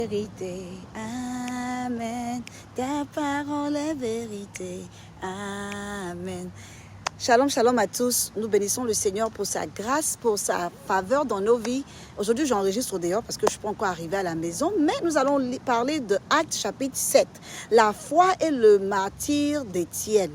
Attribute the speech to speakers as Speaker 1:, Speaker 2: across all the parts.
Speaker 1: Vérité, Amen. Ta parole est vérité, Amen. Shalom, shalom à tous. Nous bénissons le Seigneur pour sa grâce, pour sa faveur dans nos vies. Aujourd'hui, j'enregistre dehors parce que je ne suis pas encore arrivée à la maison, mais nous allons parler de Actes chapitre 7. La foi et le martyre d'Étienne.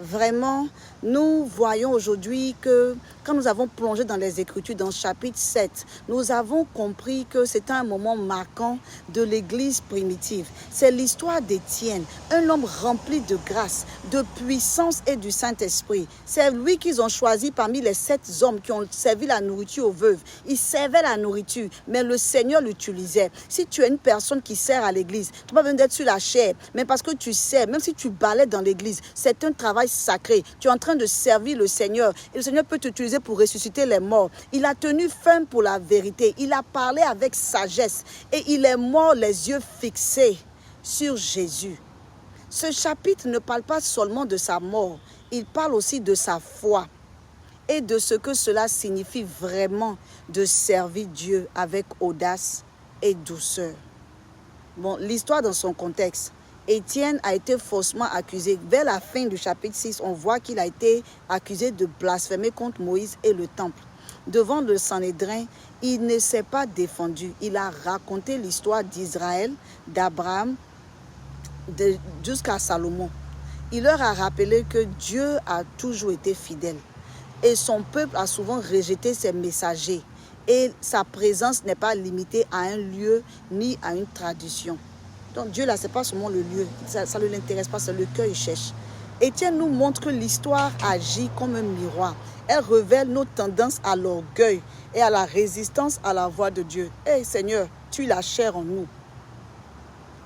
Speaker 1: Vraiment, nous voyons aujourd'hui que quand nous avons plongé dans les Écritures, dans le chapitre 7, nous avons compris que c'est un moment marquant de l'Église primitive. C'est l'histoire d'Étienne, un homme rempli de grâce, de puissance et du Saint-Esprit. C'est lui qu'ils ont choisi parmi les 7 hommes qui ont servi la nourriture aux veuves. Ils servaient la nourriture, mais le Seigneur l'utilisait. Si tu es une personne qui sert à l'Église, tu n'as pas besoin d'être sur la chair, mais parce que tu sers, même si tu balais dans l'Église, c'est un travail sacré. Tu es en train de servir le Seigneur et le Seigneur peut t'utiliser pour ressusciter les morts. Il a tenu ferme pour la vérité. Il a parlé avec sagesse et il est mort les yeux fixés sur Jésus. Ce chapitre ne parle pas seulement de sa mort, il parle aussi de sa foi et de ce que cela signifie vraiment de servir Dieu avec audace et douceur. Bon, l'histoire dans son contexte. Étienne a été faussement accusé. Vers la fin du chapitre 6, on voit qu'il a été accusé de blasphémer contre Moïse et le temple. Devant le Sanhédrin, il ne s'est pas défendu. Il a raconté l'histoire d'Israël, d'Abraham, jusqu'à Salomon. Il leur a rappelé que Dieu a toujours été fidèle. Et son peuple a souvent rejeté ses messagers. Et sa présence n'est pas limitée à un lieu ni à une tradition. Donc Dieu là, ce n'est pas seulement le lieu, ça ne l'intéresse pas, c'est le cœur qu'il cherche. Étienne nous montre que l'histoire agit comme un miroir. Elle révèle nos tendances à l'orgueil et à la résistance à la voix de Dieu. Hey Seigneur, tue la chair en nous.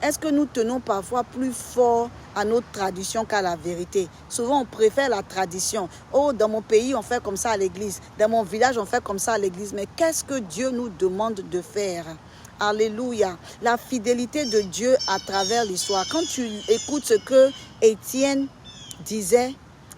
Speaker 1: Est-ce que nous tenons parfois plus fort à notre tradition qu'à la vérité? Souvent, on préfère la tradition. Oh, dans mon pays, on fait comme ça à l'église. Dans mon village, on fait comme ça à l'église. Mais qu'est-ce que Dieu nous demande de faire? Alléluia. La fidélité de Dieu à travers l'histoire. Quand tu écoutes ce que Étienne disait,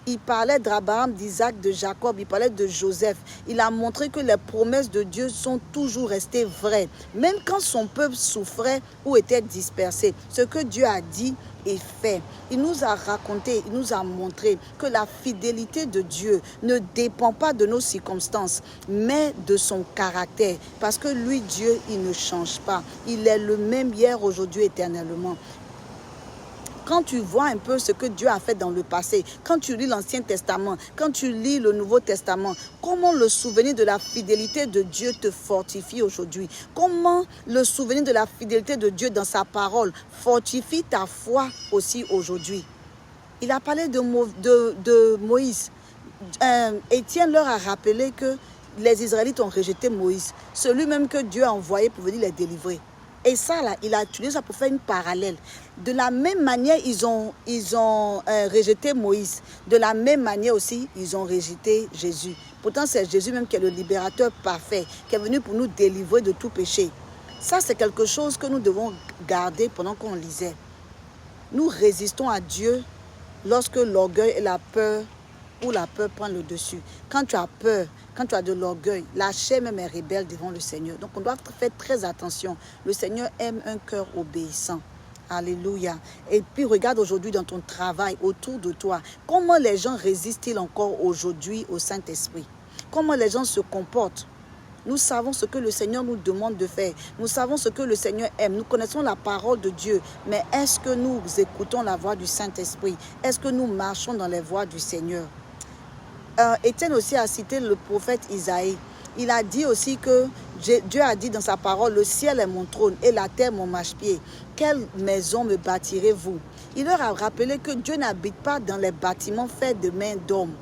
Speaker 1: il parlait d'Abraham, d'Isaac, de Jacob, il parlait de Joseph. Il a montré que les promesses de Dieu sont toujours restées vraies. Même quand son peuple souffrait ou était dispersé, ce que Dieu a dit est fait. Il nous a raconté, il nous a montré que la fidélité de Dieu ne dépend pas de nos circonstances, mais de son caractère. Parce que lui, Dieu, il ne change pas. Il est le même hier, aujourd'hui, éternellement. Quand tu vois un peu ce que Dieu a fait dans le passé, quand tu lis l'Ancien Testament, quand tu lis le Nouveau Testament, comment le souvenir de la fidélité de Dieu te fortifie aujourd'hui? Comment le souvenir de la fidélité de Dieu dans sa parole fortifie ta foi aussi aujourd'hui? Il a parlé de Moïse. Étienne leur a rappelé que les Israélites ont rejeté Moïse, celui même que Dieu a envoyé pour venir les délivrer. Et ça, là, il a utilisé ça pour faire une parallèle. De la même manière, ils ont rejeté Moïse. De la même manière aussi, ils ont rejeté Jésus. Pourtant, c'est Jésus même qui est le libérateur parfait, qui est venu pour nous délivrer de tout péché. Ça, c'est quelque chose que nous devons garder pendant qu'on lisait. Nous résistons à Dieu lorsque l'orgueil et la peur prend le dessus. Quand tu as peur, quand tu as de l'orgueil, la chair même est rebelle devant le Seigneur. Donc on doit faire très attention. Le Seigneur aime un cœur obéissant. Alléluia. Et puis regarde aujourd'hui dans ton travail, autour de toi, comment les gens résistent-ils encore aujourd'hui au Saint-Esprit? Comment les gens se comportent? Nous savons ce que le Seigneur nous demande de faire. Nous savons ce que le Seigneur aime. Nous connaissons la parole de Dieu. Mais est-ce que nous écoutons la voix du Saint-Esprit? Est-ce que nous marchons dans les voies du Seigneur? Étienne aussi a cité le prophète Isaïe. Il a dit aussi que Dieu a dit dans sa parole, le ciel est mon trône et la terre mon marchepied. Quelle maison me bâtirez-vous? Il leur a rappelé que Dieu n'habite pas dans les bâtiments faits de mains d'hommes,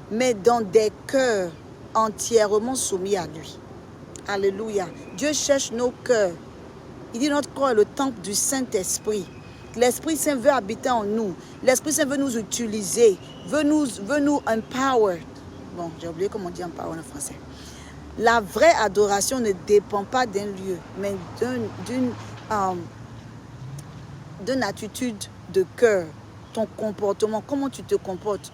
Speaker 1: mais dans des cœurs entièrement soumis à lui. Alléluia. Dieu cherche nos cœurs. Il dit notre corps est le temple du Saint-Esprit. L'Esprit Saint veut habiter en nous. L'Esprit Saint veut nous utiliser, veut nous empower. Bon, j'ai oublié comment on dit empower en français. La vraie adoration ne dépend pas d'un lieu, mais d'une attitude de cœur. Ton comportement, comment tu te comportes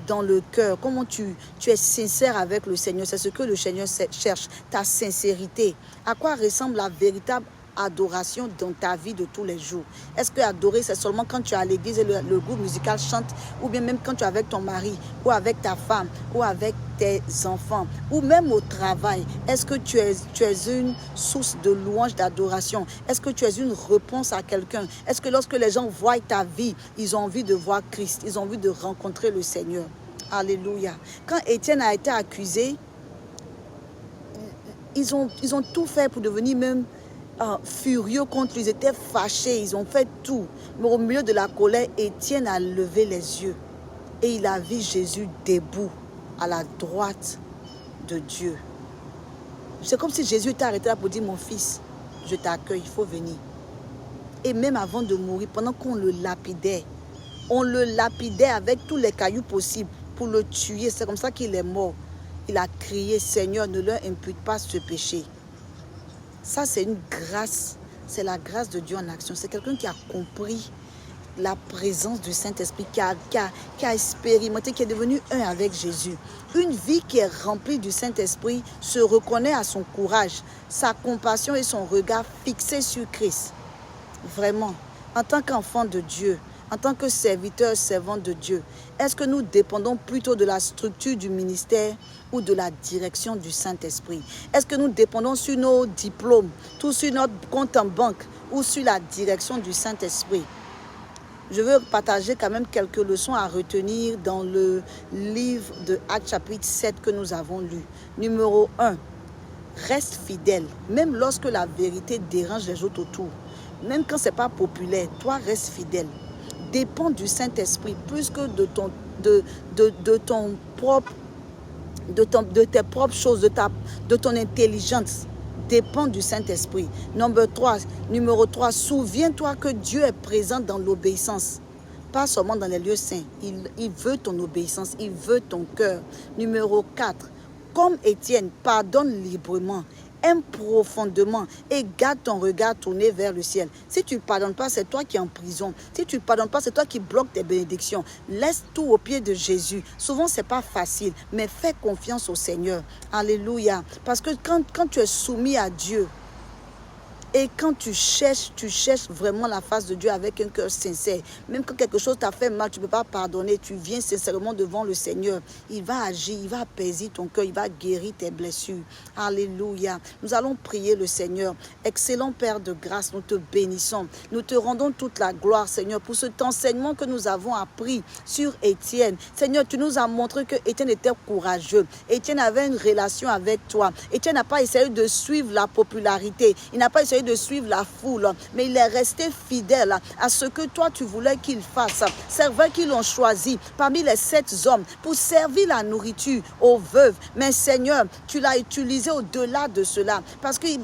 Speaker 1: dans le cœur, comment tu es sincère avec le Seigneur. C'est ce que le Seigneur cherche, ta sincérité. À quoi ressemble la véritable adoration dans ta vie de tous les jours? Est-ce que adorer, c'est seulement quand tu es à l'église et le groupe musical chante, ou bien même quand tu es avec ton mari, ou avec ta femme, ou avec tes enfants, ou même au travail? Est-ce que tu es une source de louange, d'adoration? Est-ce que tu es une réponse à quelqu'un? Est-ce que lorsque les gens voient ta vie, ils ont envie de voir Christ, ils ont envie de rencontrer le Seigneur? Alléluia. Quand Étienne a été accusé, ils ont tout fait pour devenir même furieux contre lui. Ils étaient fâchés, ils ont fait tout. Mais au milieu de la colère, Étienne a levé les yeux et il a vu Jésus debout à la droite de Dieu. C'est comme si Jésus était arrêté là pour dire, mon fils, je t'accueille, il faut venir. Et même avant de mourir, pendant qu'on le lapidait, on le lapidait avec tous les cailloux possibles pour le tuer. C'est comme ça qu'il est mort. Il a crié, Seigneur, ne leur impute pas ce péché. Ça, c'est une grâce. C'est la grâce de Dieu en action. C'est quelqu'un qui a compris la présence du Saint-Esprit, qui a expérimenté, qui est devenu un avec Jésus. Une vie qui est remplie du Saint-Esprit se reconnaît à son courage, sa compassion et son regard fixé sur Christ. Vraiment, en tant qu'enfant de Dieu, en tant que serviteur, servant de Dieu, est-ce que nous dépendons plutôt de la structure du ministère ou de la direction du Saint-Esprit? Est-ce que nous dépendons sur nos diplômes, tout sur notre compte en banque ou sur la direction du Saint-Esprit? Je veux partager quand même quelques leçons à retenir dans le livre de Actes chapitre 7 que nous avons lu. Numéro 1, reste fidèle, même lorsque la vérité dérange les autres autour. Même quand ce n'est pas populaire, toi reste fidèle. Dépend du Saint-Esprit plus que de tes propres choses, de ton intelligence. Dépend du Saint-Esprit. Numéro 3, souviens-toi que Dieu est présent dans l'obéissance. Pas seulement dans les lieux saints. Il veut ton obéissance, il veut ton cœur. Numéro 4, comme Étienne, pardonne librement. Aime profondément et garde ton regard tourné vers le ciel. Si tu ne pardonnes pas, c'est toi qui es en prison. Si tu ne pardonnes pas, c'est toi qui bloques tes bénédictions. Laisse tout au pied de Jésus. Souvent, ce n'est pas facile, mais fais confiance au Seigneur. Alléluia. Parce que quand tu es soumis à Dieu, et quand tu cherches vraiment la face de Dieu avec un cœur sincère. Même quand quelque chose t'a fait mal, tu ne peux pas pardonner. Tu viens sincèrement devant le Seigneur. Il va agir, il va apaiser ton cœur, il va guérir tes blessures. Alléluia. Nous allons prier le Seigneur. Excellent Père de grâce, nous te bénissons. Nous te rendons toute la gloire, Seigneur, pour cet enseignement que nous avons appris sur Étienne. Seigneur, tu nous as montré que Étienne était courageux. Étienne avait une relation avec toi. Étienne n'a pas essayé de suivre la popularité. Il n'a pas essayé de suivre la foule, mais il est resté fidèle à ce que toi tu voulais qu'il fasse. Serveurs qui l'ont choisi parmi les 7 hommes pour servir la nourriture aux veuves. Mais Seigneur, tu l'as utilisé au-delà de cela parce qu'il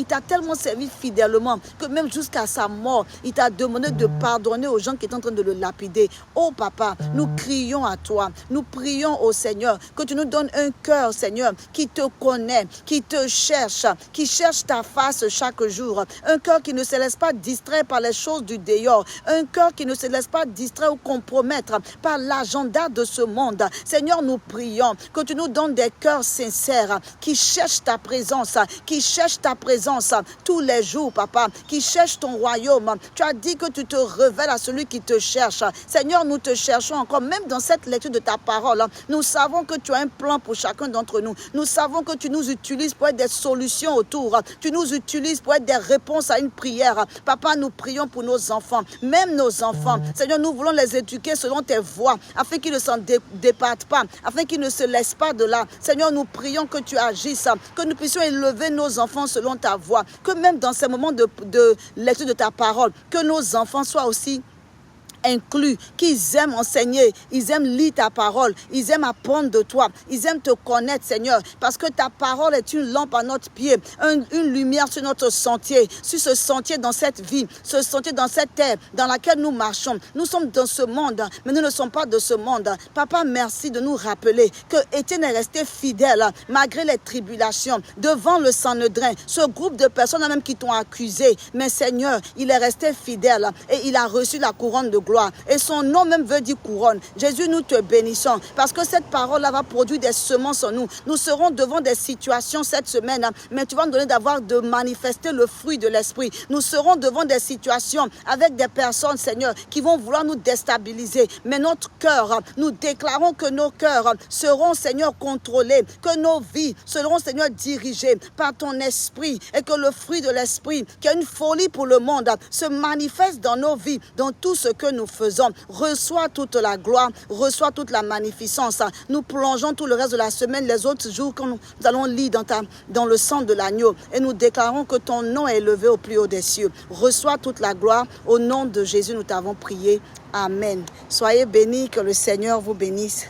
Speaker 1: t'a tellement servi fidèlement que même jusqu'à sa mort, il t'a demandé de pardonner aux gens qui étaient en train de le lapider. Oh Papa, nous crions à toi, nous prions au Seigneur que tu nous donnes un cœur, Seigneur, qui te connaît, qui te cherche, qui cherche ta face chaque jour. Un cœur qui ne se laisse pas distraire par les choses du dehors. Un cœur qui ne se laisse pas distraire ou compromettre par l'agenda de ce monde. Seigneur, nous prions que tu nous donnes des cœurs sincères qui cherchent ta présence, tous les jours, Papa, qui cherchent ton royaume. Tu as dit que tu te révèles à celui qui te cherche. Seigneur, nous te cherchons encore, même dans cette lecture de ta parole. Nous savons que tu as un plan pour chacun d'entre nous. Nous savons que tu nous utilises pour être des solutions autour. Tu nous utilises pour être des réponses à une prière. Papa, nous prions pour nos enfants, même nos enfants. Seigneur, nous voulons les éduquer selon tes voies, afin qu'ils ne s'en départent pas, afin qu'ils ne se laissent pas de là. Seigneur, nous prions que tu agisses, que nous puissions élever nos enfants selon ta voie, que même dans ces moments de lecture de ta parole, que nos enfants soient aussi inclus, qu'ils aiment enseigner, ils aiment lire ta parole, ils aiment apprendre de toi, ils aiment te connaître, Seigneur, parce que ta parole est une lampe à notre pied, une lumière sur notre sentier, sur ce sentier dans cette vie, ce sentier dans cette terre dans laquelle nous marchons. Nous sommes dans ce monde, mais nous ne sommes pas de ce monde. Papa, merci de nous rappeler que Étienne est resté fidèle malgré les tribulations, devant le Sanhédrin, ce groupe de personnes même qui t'ont accusé, mais Seigneur, il est resté fidèle et il a reçu la couronne de gloire. gloire. Et son nom même veut dire couronne. Jésus, nous te bénissons parce que cette parole-là va produire des semences en nous. Nous serons devant des situations cette semaine, mais tu vas nous donner de manifester le fruit de l'esprit. Nous serons devant des situations avec des personnes, Seigneur, qui vont vouloir nous déstabiliser. Mais notre cœur, nous déclarons que nos cœurs seront, Seigneur, contrôlés, que nos vies seront, Seigneur, dirigées par ton esprit et que le fruit de l'esprit, qui a une folie pour le monde, se manifeste dans nos vies, dans tout ce que nous faisons. Reçois toute la gloire, reçois toute la magnificence. Nous plongeons tout le reste de la semaine, les autres jours, quand nous allons lire dans le sang de l'agneau et nous déclarons que ton nom est élevé au plus haut des cieux. Reçois toute la gloire. Au nom de Jésus, nous t'avons prié. Amen. Soyez bénis, que le Seigneur vous bénisse.